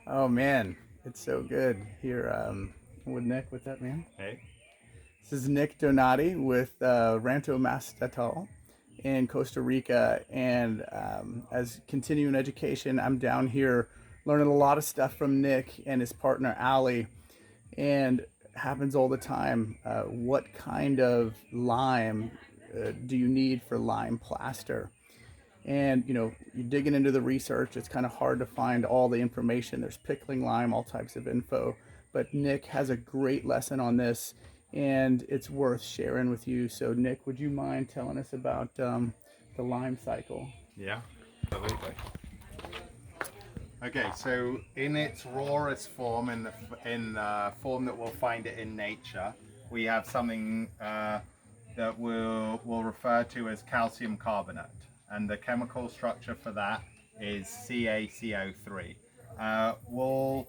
Oh man, it's so good here with Nick. What's up, man? Hey. This is Nick Donati with Ranto Mastatal in Costa Rica, and as continuing education, I'm down here learning a lot of stuff from Nick and his partner Ali, and it happens all the time. What kind of lime do you need for lime plaster? And you're digging into the research. It's kind of hard to find all the information. There's pickling lime, all types of info, but Nick has a great lesson on this, and it's worth sharing with you. So Nick, would you mind telling us about the lime cycle? Yeah, absolutely. Okay, so in its rawest form, in the form that we'll find it in nature, we have something that we'll refer to as calcium carbonate, and the chemical structure for that is CaCO3. We'll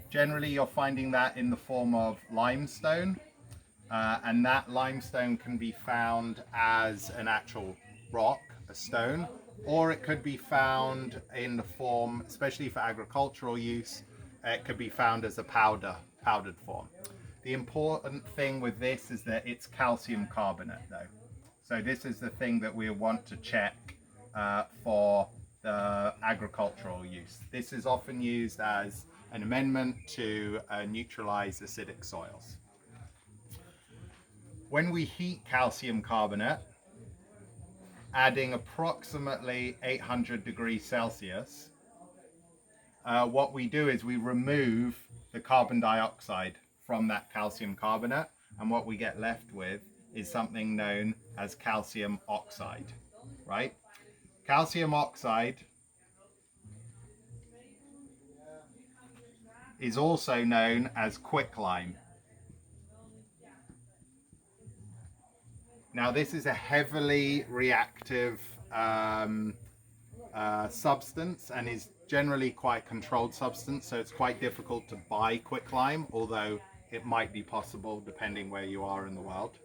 generally you're finding that in the form of limestone, and that limestone can be found as an actual rock, a stone, or it could be found in the form, especially for agricultural use, it could be found as a powdered form. The important thing with this is that it's calcium carbonate though. So this is the thing that we want to check for the agricultural use. This is often used as an amendment to neutralize acidic soils. When we heat calcium carbonate, adding approximately 800 degrees Celsius, what we do is we remove the carbon dioxide from that calcium carbonate, and what we get left with is something known as calcium oxide, right? Calcium oxide is also known as quicklime. Now, this is a heavily reactive substance and is generally quite controlled substance, so it's quite difficult to buy quicklime, although it might be possible depending where you are in the world.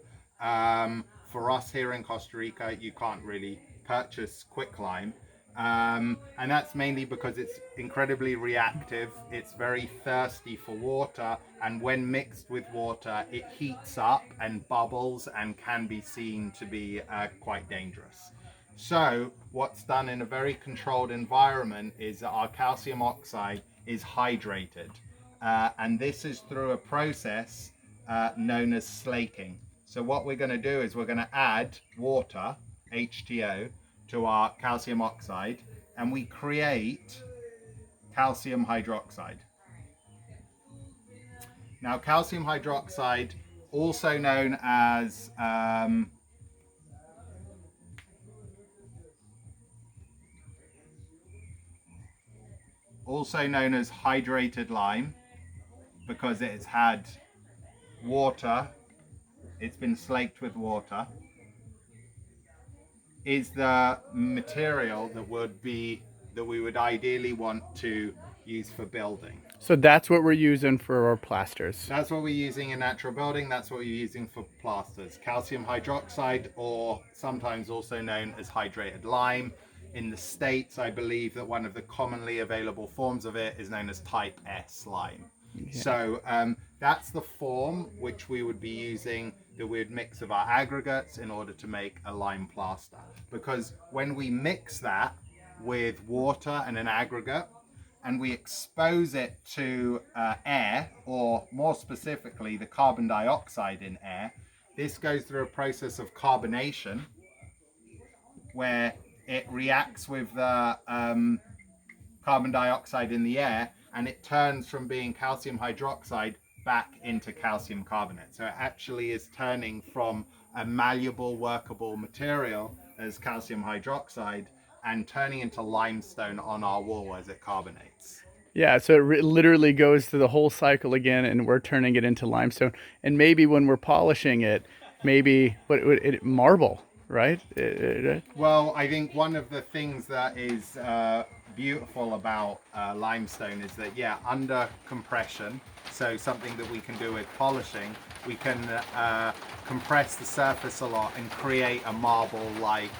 For us here in Costa Rica, you can't really purchase quicklime, and that's mainly because it's incredibly reactive. It's very thirsty for water, and when mixed with water, it heats up and bubbles and can be seen to be quite dangerous. So what's done in a very controlled environment is that our calcium oxide is hydrated, and this is through a process known as slaking. So what we're going to do is we're going to add water, H2O, to our calcium oxide, and we create calcium hydroxide. Now, calcium hydroxide, also known as hydrated lime, because it's had water, it's been slaked with water, is the material that we would ideally want to use for building. So that's what we're using for our plasters. That's what we're using in natural building. That's what we're using for plasters. Calcium hydroxide, or sometimes also known as hydrated lime. In the States, I believe that one of the commonly available forms of it is known as type S lime. Yeah. So that's the form which we would be using, that we'd mix of our aggregates in order to make a lime plaster. Because when we mix that with water and an aggregate, and we expose it to air, or more specifically the carbon dioxide in air, this goes through a process of carbonation where it reacts with the carbon dioxide in the air, and it turns from being calcium hydroxide back into calcium carbonate. So it actually is turning from a malleable, workable material as calcium hydroxide and turning into limestone on our wall as it carbonates. Yeah, so it literally goes through the whole cycle again, and we're turning it into limestone. And maybe when we're polishing it, maybe marble, right? Well, I think one of the things that is beautiful about limestone is that, yeah, under compression, so something that we can do with polishing, we can compress the surface a lot and create a marble-like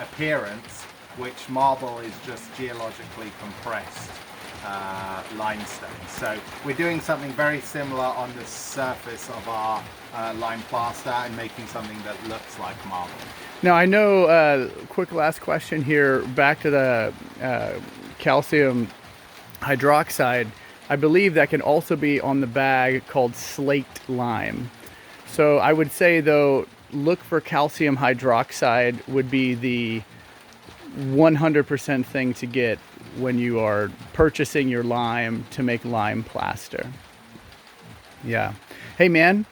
appearance, which marble is just geologically compressed limestone. So we're doing something very similar on the surface of our lime plaster and making something that looks like marble. Now I know, quick last question here, back to the calcium hydroxide. I believe that can also be on the bag called slaked lime. So I would say though, look for calcium hydroxide would be the 100% thing to get when you are purchasing your lime to make lime plaster. Yeah. Hey man,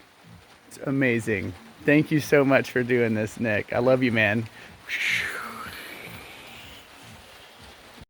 it's amazing. Thank you so much for doing this, Nick. I love you, man.